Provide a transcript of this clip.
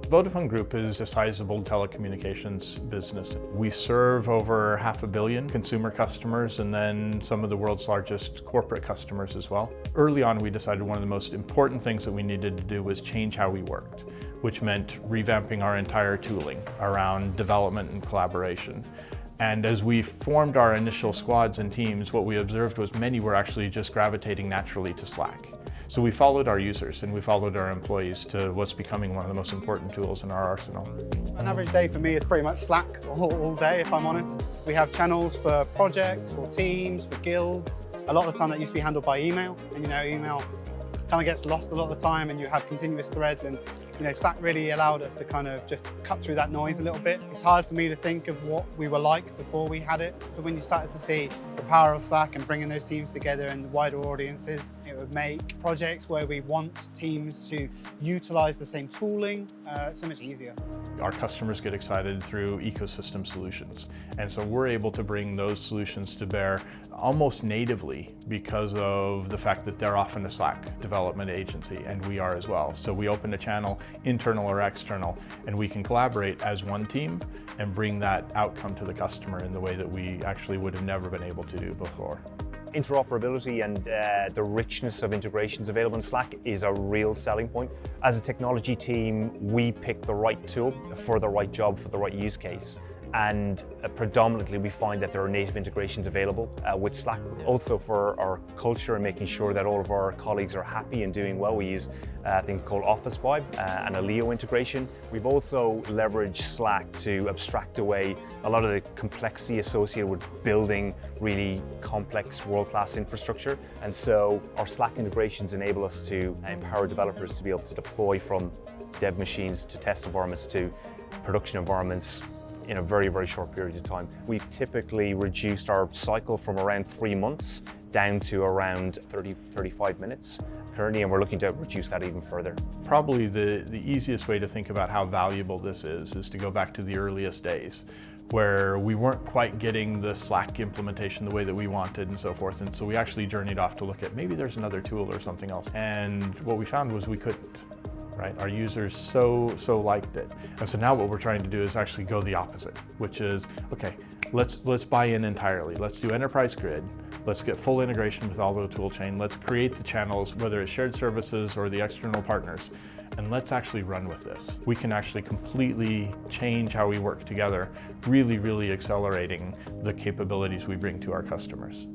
Vodafone Group is a sizable telecommunications business. We serve over 500 million consumer customers and then some of the world's largest corporate customers as well. Early on, we decided one of the most important things that we needed to do was change how we worked, which meant revamping our entire tooling around development and collaboration. And as we formed our initial squads and teams, what we observed was many were actually just gravitating naturally to Slack. So we followed our users and we followed our employees to what's becoming one of the most important tools in our arsenal. An average day for me is pretty much Slack all day, if I'm honest. We have channels for projects, for teams, for guilds. A lot of the time that used to be handled by email, and email kind of gets lost a lot of the time, and you have continuous threads, and Slack really allowed us to kind of just cut through that noise a little bit. It's hard for me to think of what we were like before we had it, but when you started to see the power of Slack and bringing those teams together and the wider audiences, it would make projects where we want teams to utilize the same tooling so much easier. Our customers get excited through ecosystem solutions, and so we're able to bring those solutions to bear almost natively because of the fact that they're often a Slack development agency, and we are as well. So we open a channel, internal or external, and we can collaborate as one team and bring that outcome to the customer in the way that we actually would have never been able to do before. Interoperability and the richness of integrations available in Slack is a real selling point. As a technology team, we pick the right tool for the right job, for the right use case. And predominantly we find that there are native integrations available with Slack. Also for our culture and making sure that all of our colleagues are happy and doing well, we use a thing called Office Vibe and a Leo integration. We've also leveraged Slack to abstract away a lot of the complexity associated with building really complex world-class infrastructure. And so our Slack integrations enable us to empower developers to be able to deploy from dev machines to test environments to production environments in a very, very short period of time. We've typically reduced our cycle from around 3 months down to around 35 minutes currently, and we're looking to reduce that even further. Probably the easiest way to think about how valuable this is to go back to the earliest days, where we weren't quite getting the Slack implementation the way that we wanted and so forth. And so we actually journeyed off to look at maybe there's another tool or something else. And what we found was we couldn't. Right? Our users so liked it. And so now what we're trying to do is actually go the opposite, which is, okay, let's buy in entirely. Let's do enterprise grid. Let's get full integration with all the tool chain. Let's create the channels, whether it's shared services or the external partners, and let's actually run with this. We can actually completely change how we work together, really accelerating the capabilities we bring to our customers.